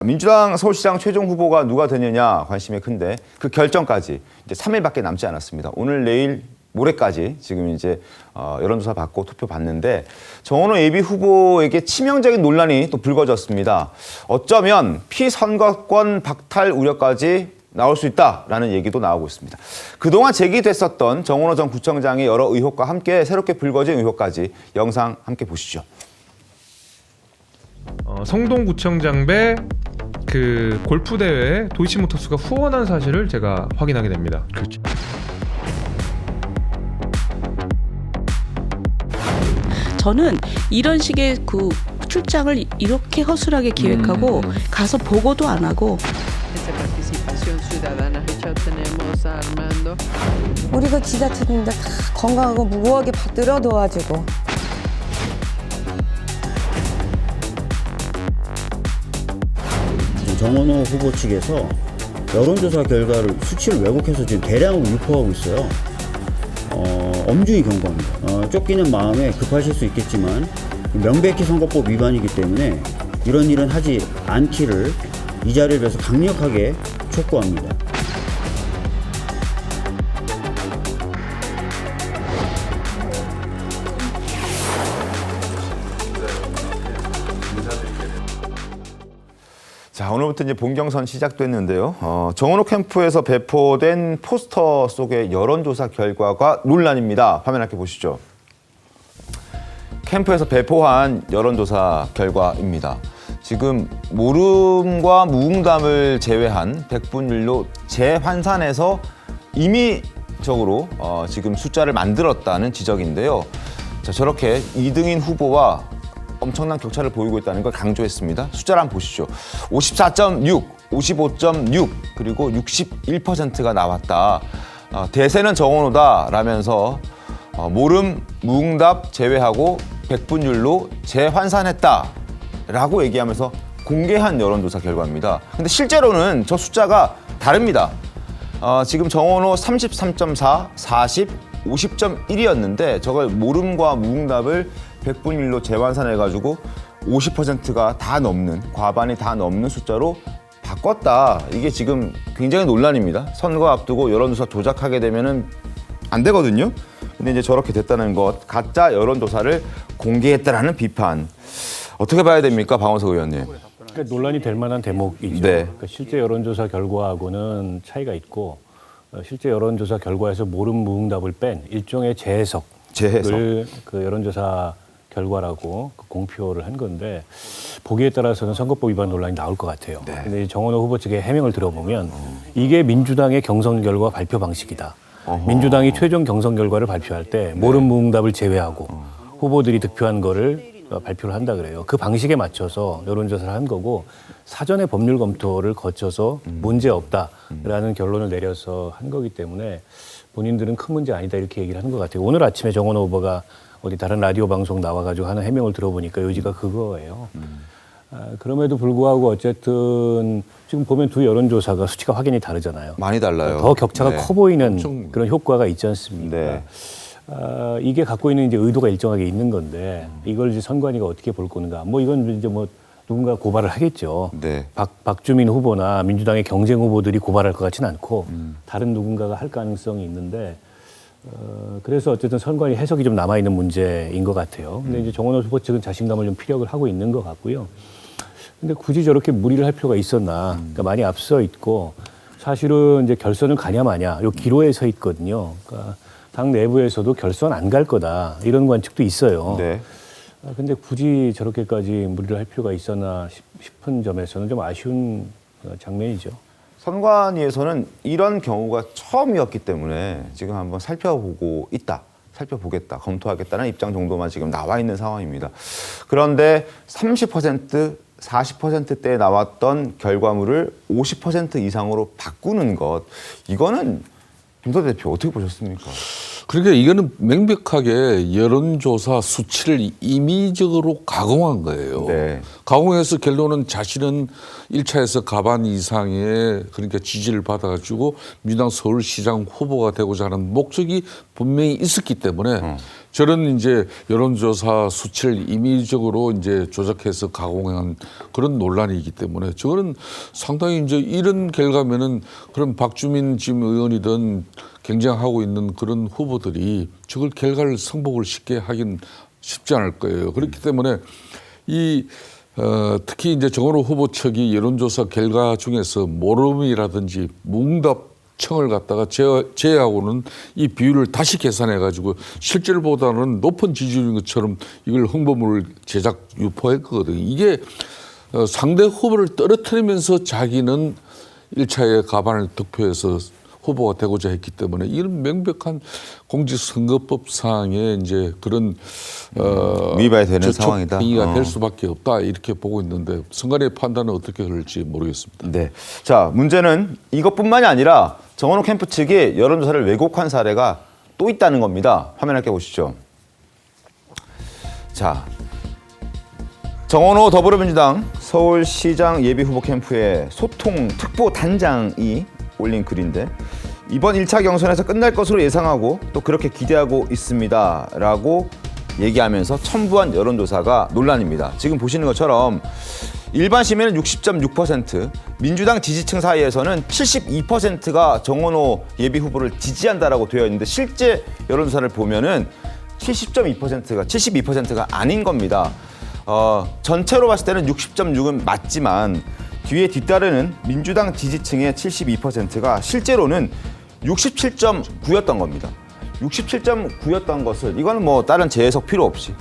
민주당 서울시장 최종 후보가 누가 되느냐 관심이 큰데 그 결정까지 이제 3일밖에 남지 않았습니다. 오늘, 내일, 모레까지 지금 이제 여론조사 받고 투표 받는데 정원호 예비 후보에게 치명적인 논란이 또 불거졌습니다. 어쩌면 피선거권 박탈 우려까지 나올 수 있다라는 얘기도 나오고 있습니다. 그동안 제기됐었던 정원호 전 구청장의 여러 의혹과 함께 새롭게 불거진 의혹까지 영상 함께 보시죠. 성동구청장 배 그 골프 대회에 도이치모터스가 후원한 사실을 제가 확인하게 됩니다. 그렇죠. 저는 이런 식의 그 출장을 이렇게 허술하게 기획하고 가서 보고도 안 하고 우리 그 지자체인데 다 건강하고 무고하게 받들어 도와주고. 정원호 후보 측에서 여론조사 결과를 수치를 왜곡해서 지금 대량으로 유포하고 있어요. 엄중히 경고합니다. 쫓기는 마음에 급하실 수 있겠지만 명백히 선거법 위반이기 때문에 이런 일은 하지 않기를 이 자리를 빌어서 강력하게 촉구합니다. 자, 오늘부터 이제 본경선 시작됐는데요. 정원호 캠프에서 배포된 포스터 속의 여론조사 결과가 논란입니다. 화면 함께 보시죠. 캠프에서 배포한 여론조사 결과입니다. 지금 모름과 무응답을 제외한 백분율로 재환산해서 임의적으로 지금 숫자를 만들었다는 지적인데요. 자, 저렇게 2등인 후보와 엄청난 격차를 보이고 있다는 걸 강조했습니다. 숫자를 한번 보시죠. 54.6, 55.6, 그리고 61%가 나왔다. 대세는 정원호다라면서 모름, 무응답 제외하고 백분율로 재환산했다라고 얘기하면서 공개한 여론조사 결과입니다. 근데 실제로는 저 숫자가 다릅니다. 지금 정원호 33.4, 40, 50.1이었는데 저걸 모름과 무응답을 백분율로 재환산해가지고 50%가 다 넘는, 과반이 다 넘는 숫자로 바꿨다. 이게 지금 굉장히 논란입니다. 선거 앞두고 여론조사 조작하게 되면은 안 되거든요. 근데 이제 저렇게 됐다는 것, 가짜 여론조사를 공개했다라는 비판. 어떻게 봐야 됩니까, 방원석 의원님? 그러니까 논란이 될 만한 대목이죠. 네. 그러니까 실제 여론조사 결과하고는 차이가 있고 실제 여론조사 결과에서 모름 무응답을 뺀 일종의 재해석을 그 여론조사 결과라고 공표를 한 건데 보기에 따라서는 선거법 위반 논란이 나올 것 같아요. 네. 근데 정원호 후보 측의 해명을 들어보면 이게 민주당의 경선 결과 발표 방식이다. 민주당이 최종 경선 결과를 발표할 때 모름 무응답을 제외하고 후보들이 득표한 거를 발표를 한다 그래요. 그 방식에 맞춰서 여론조사를 한 거고 사전에 법률 검토를 거쳐서 문제 없다라는 결론을 내려서 한 거기 때문에 본인들은 큰 문제 아니다 이렇게 얘기를 하는 것 같아요. 오늘 아침에 정원호 후보가 어디 다른 라디오 방송 나와가지고 하는 해명을 들어보니까 요지가 그거예요. 그럼에도 불구하고 어쨌든 지금 보면 두 여론조사가 수치가 확연히 다르잖아요. 많이 달라요. 더 격차가 네. 커 보이는 그런 효과가 있지 않습니까? 네. 이게 갖고 있는 이제 의도가 일정하게 있는 건데 이걸 이제 선관위가 어떻게 볼 건가? 뭐 이건 이제 뭐 누군가 고발을 하겠죠. 네. 박주민 후보나 민주당의 경쟁 후보들이 고발할 것 같지는 않고 다른 누군가가 할 가능성이 있는데 그래서 어쨌든 선관위 해석이 좀 남아있는 문제인 것 같아요. 근데 이제 정원호 후보 측은 자신감을 좀 피력을 하고 있는 것 같고요. 근데 굳이 저렇게 무리를 할 필요가 있었나? 그러니까 많이 앞서 있고 사실은 이제 결선을 가냐 마냐 요 기로에 서 있거든요. 그러니까 당 내부에서도 결선 안 갈 거다 이런 관측도 있어요. 네. 근데 굳이 저렇게까지 무리를 할 필요가 있었나 싶은 점에서는 좀 아쉬운 장면이죠. 선관위에서는 이런 경우가 처음이었기 때문에 지금 한번 살펴보겠다, 검토하겠다는 입장 정도만 지금 나와 있는 상황입니다. 그런데 30%, 40%대에 나왔던 결과물을 50% 이상으로 바꾸는 것, 이거는 김서 대표 어떻게 보셨습니까? 그러니까 이거는 명백하게 여론조사 수치를 임의적으로 가공한 거예요. 네. 가공해서 결론은 자신은 1차에서 과반 이상의 그러니까 지지를 받아가지고 민주당 서울시장 후보가 되고자 하는 목적이 분명히 있었기 때문에 저런 이제 여론조사 수치를 임의적으로 이제 조작해서 가공한 그런 논란이기 때문에 저거는 상당히 이제 이런 결과면은 그런 박주민 지금 의원이든 경쟁하고 있는 그런 후보들이 저걸 결과를 승복을 쉽게 하긴 쉽지 않을 거예요. 그렇기 때문에 특히 이제 정원호 후보 측이 여론조사 결과 중에서 모름이라든지 뭉답청을 갖다가 제외하고는 이 비율을 다시 계산해가지고 실질보다는 높은 지지율인 것처럼 이걸 홍보물을 제작 유포했거든요. 이게 상대 후보를 떨어뜨리면서 자기는 1차에 가반을 득표해서 후보가 되고자 했기 때문에 이런 명백한 공직선거법상의 이제 그런 위반이 되는 상황이다. 행위가 될 수밖에 없다 이렇게 보고 있는데 선관위의 판단은 어떻게 그럴지 모르겠습니다. 네. 자, 문제는 이것뿐만이 아니라 정원호 캠프 측이 여론조사를 왜곡한 사례가 또 있다는 겁니다. 화면 함께 보시죠. 자, 정원호 더불어민주당 서울시장 예비후보 캠프의 소통 특보 단장이 올린 글인데 이번 1차 경선에서 끝날 것으로 예상하고 또 그렇게 기대하고 있습니다라고 얘기하면서 첨부한 여론조사가 논란입니다. 지금 보시는 것처럼 일반 시민은 60.6%, 민주당 지지층 사이에서는 72%가 정원호 예비후보를 지지한다라고 되어 있는데 실제 여론조사를 보면은 72%가 아닌 겁니다. 전체로 봤을 때는 60.6은 맞지만 뒤에 뒤따르는 민주당 지지층의 72%가 실제로는 67.9였던 겁니다. 67.9였던 것을 이거는 뭐 다른 재해석 필요 없이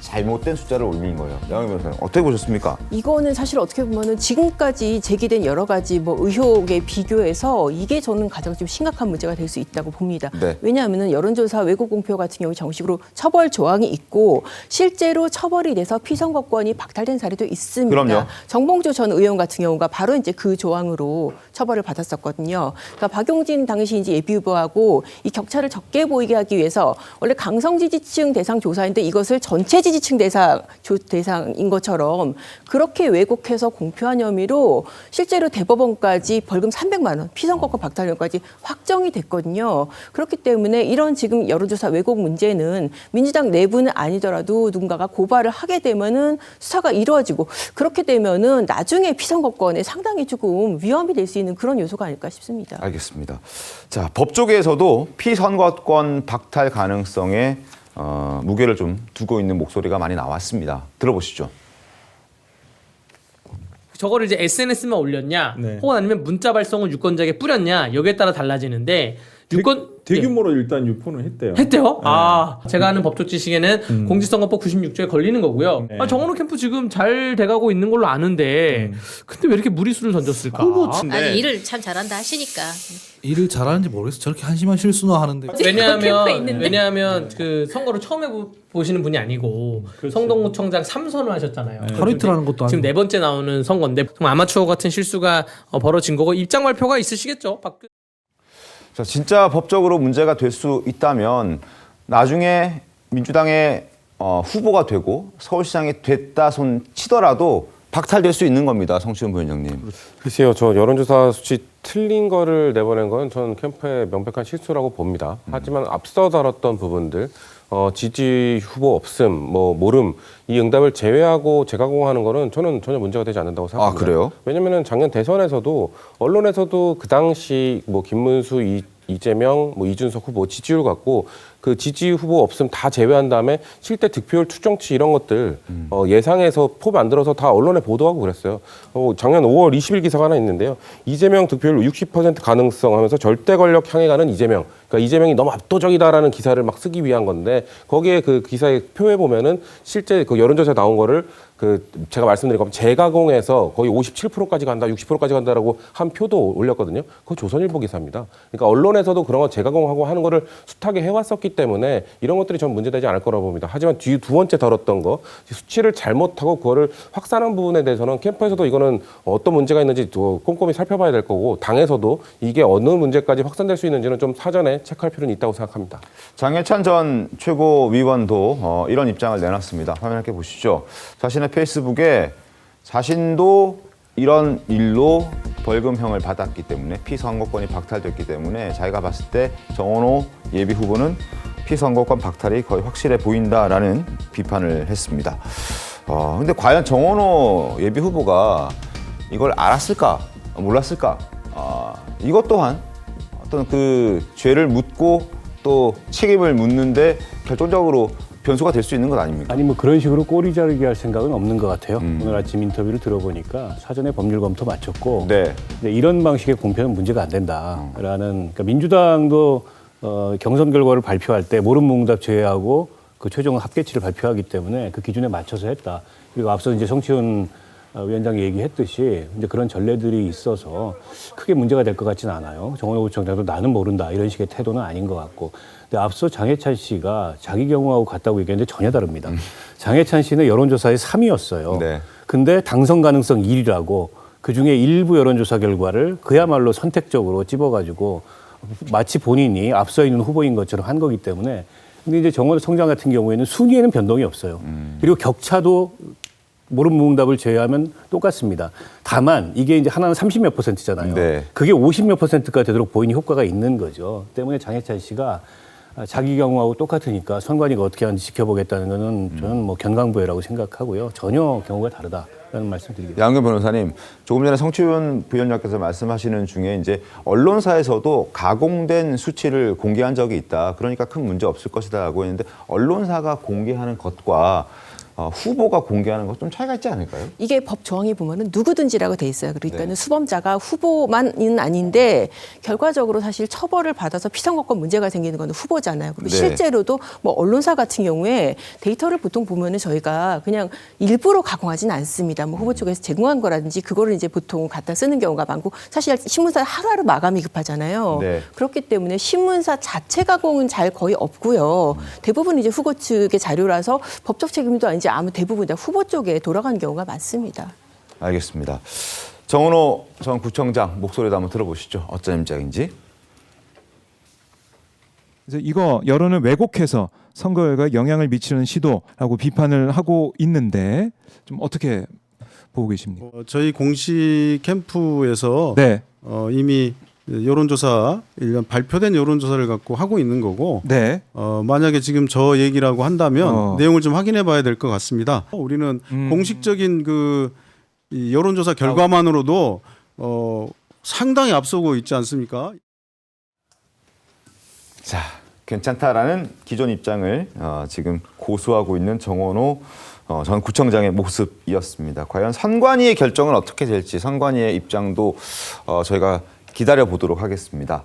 잘못된 숫자를 올린 거예요. 양희 변호사님 어떻게 보셨습니까? 이거는 사실 어떻게 보면은 지금까지 제기된 여러 가지 뭐 의혹에 비교해서 이게 저는 가장 좀 심각한 문제가 될 수 있다고 봅니다. 네. 왜냐하면은 여론조사 왜곡 공표 같은 경우 정식으로 처벌 조항이 있고 실제로 처벌이 돼서 피선거권이 박탈된 사례도 있습니다. 그럼요. 정봉주 전 의원 같은 경우가 바로 이제 그 조항으로 처벌을 받았었거든요. 그러니까 박용진 당시 이제 예비후보하고 이 격차를 적게 보이게 하기 위해서 원래 강성 지지층 대상 조사인데 이것을 전체 지지층 대상인 것처럼 그렇게 왜곡해서 공표한 혐의로 실제로 대법원까지 벌금 300만 원, 피선거권 박탈령까지 확정이 됐거든요. 그렇기 때문에 이런 지금 여론조사 왜곡 문제는 민주당 내부는 아니더라도 누군가가 고발을 하게 되면은 수사가 이루어지고 그렇게 되면은 나중에 피선거권에 상당히 조금 위험이 될 수 있는 그런 요소가 아닐까 싶습니다. 알겠습니다. 자, 법조계에서도 피선거권 박탈 가능성에 무게를 좀 두고 있는 목소리가 많이 나왔습니다. 들어보시죠. 저거를 이제 SNS만 올렸냐, 혹은 아니면 문자 발송을 유권자에게 뿌렸냐 여기에 따라 달라지는데 대규모로 일단 유포는 했대요. 했대요? 아, 제가 아는 법조 지식에는 공직선거법 96조에 걸리는 거고요. 네. 정원호 캠프 지금 잘 돼가고 있는 걸로 아는데 근데 왜 이렇게 무리수를 던졌을까? 아니 일을 참 잘한다 하시니까. 일을 잘하는지 모르겠어. 저렇게 한심한 실수나 하는데. 왜냐하면 그 선거를 처음 해보시는 분이 아니고 성동구청장 3선을 하셨잖아요. 하루 이틀 하는 것도 지금 아니고. 4번째 나오는 선거인데 정말 아마추어 같은 실수가 벌어진 거고 입장 발표가 있으시겠죠. 자, 진짜 법적으로 문제가 될 수 있다면 나중에 민주당의 후보가 되고 서울시장이 됐다 손 치더라도 박탈될 수 있는 겁니다. 성시훈 부위원장님. 글쎄요. 저 여론조사 수치 틀린 거를 내보낸 건 저는 캠프의 명백한 실수라고 봅니다. 하지만 앞서 다뤘던 부분들 지지 후보 없음, 모름 이 응답을 제외하고 재가공하는 거는 저는 전혀 문제가 되지 않는다고 생각합니다. 아, 그래요? 왜냐면은 작년 대선에서도 언론에서도 그 당시 김문수, 이재명, 이준석 후보 지지율 갖고 그 지지 후보 없음 다 제외한 다음에 실제 득표율 추정치 이런 것들 예상해서 포 만들어서 다 언론에 보도하고 그랬어요. 작년 5월 20일 기사가 하나 있는데요. 이재명 득표율 60% 가능성 하면서 절대 권력 향해 가는 이재명. 그러니까 이재명이 너무 압도적이다라는 기사를 막 쓰기 위한 건데 거기에 그 기사의 표에 보면은 실제 그 여론조사에 나온 거를 제가 말씀드린 것처럼 재가공해서 거의 57%까지 간다, 60%까지 간다라고 한 표도 올렸거든요. 그거 조선일보 기사입니다. 그러니까 언론에서도 그런 거 재가공하고 하는 거를 숱하게 해왔었기 때문에 이런 것들이 전 문제되지 않을 거라고 봅니다. 하지만 두 번째 다뤘던 거 수치를 잘못하고 그거를 확산한 부분에 대해서는 캠프에서도 이거는 어떤 문제가 있는지 꼼꼼히 살펴봐야 될 거고 당에서도 이게 어느 문제까지 확산될 수 있는지는 좀 사전에 체크할 필요는 있다고 생각합니다. 장해찬 전 최고위원도 이런 입장을 내놨습니다. 화면 함께 보시죠. 자신의 페이스북에 자신도 이런 일로 벌금형을 받았기 때문에 피선거권이 박탈됐기 때문에 자기가 봤을 때 정원호 예비후보는 피선거권 박탈이 거의 확실해 보인다라는 비판을 했습니다. 근데 과연 정원호 예비 후보가 이걸 알았을까, 몰랐을까? 이것 또한 어떤 그 죄를 묻고 또 책임을 묻는데 결정적으로 변수가 될 수 있는 것 아닙니까? 아니 뭐 그런 식으로 꼬리 자르기 할 생각은 없는 것 같아요. 오늘 아침 인터뷰를 들어보니까 사전에 법률 검토 마쳤고 네. 근데 이런 방식의 공표는 문제가 안 된다라는 그러니까 민주당도 경선 결과를 발표할 때 모름몽답 제외하고 그 최종 합계치를 발표하기 때문에 그 기준에 맞춰서 했다. 그리고 앞서 이제 성치훈 위원장이 얘기했듯이 이제 그런 전례들이 있어서 크게 문제가 될 것 같지는 않아요. 정원호 구청장도 나는 모른다 이런 식의 태도는 아닌 것 같고. 근데 앞서 장해찬 씨가 자기 경우하고 같다고 얘기했는데 전혀 다릅니다. 장해찬 씨는 여론조사에 3위였어요. 네. 근데 당선 가능성 1위라고 그중에 일부 여론조사 결과를 그야말로 선택적으로 찝어가지고 마치 본인이 앞서 있는 후보인 것처럼 한 거기 때문에 근데 이제 정원호 청장 같은 경우에는 순위에는 변동이 없어요. 그리고 격차도 모름무응답을 제외하면 똑같습니다. 다만 이게 이제 하나는 30몇 %잖아요. 네. 그게 50몇 %가 되도록 보이니 효과가 있는 거죠. 때문에 장해찬 씨가 자기 경우하고 똑같으니까 선관위가 어떻게 하는지 지켜보겠다는 거는 저는 뭐 견강부회라고 생각하고요. 전혀 경우가 다르다라는 말씀드리겠습니다. 양경 변호사님, 조금 전에 성치훈 부위원장께서 말씀하시는 중에 이제 언론사에서도 가공된 수치를 공개한 적이 있다. 그러니까 큰 문제 없을 것이다라고 했는데 언론사가 공개하는 것과 후보가 공개하는 것 좀 차이가 있지 않을까요? 이게 법 조항이 보면은 누구든지라고 돼 있어요. 그러니까는 네. 수범자가 후보만은 아닌데 결과적으로 사실 처벌을 받아서 피선거권 문제가 생기는 건 후보잖아요. 그리고 네. 실제로도 뭐 언론사 같은 경우에 데이터를 보통 보면은 저희가 그냥 일부러 가공하지는 않습니다. 뭐 후보 쪽에서 제공한 거라든지 그거를 이제 보통 갖다 쓰는 경우가 많고 사실 신문사 하루하루 마감이 급하잖아요. 네. 그렇기 때문에 신문사 자체 가공은 잘 거의 없고요. 대부분 이제 후보 측의 자료라서 법적 책임도 아니지 아무 대부분 다 후보 쪽에 돌아가는 경우가 많습니다. 알겠습니다. 정원호 전 구청장 목소리도 한번 들어보시죠. 어떤 입장인지. 그래서 이거 여론을 왜곡해서 선거 결과에 영향을 미치는 시도라고 비판을 하고 있는데 좀 어떻게 보고 계십니까? 저희 공식 캠프에서 네. 이미 여론조사 일련 발표된 여론조사를 갖고 하고 있는 거고 네. 만약에 지금 저 얘기라고 한다면 내용을 좀 확인해 봐야 될 것 같습니다. 우리는 공식적인 이 여론조사 결과만으로도 상당히 앞서고 있지 않습니까? 자, 괜찮다라는 기존 입장을 지금 고수하고 있는 정원호 전 구청장의 모습이었습니다. 과연 선관위의 결정은 어떻게 될지 선관위의 입장도 저희가 기다려 보도록 하겠습니다.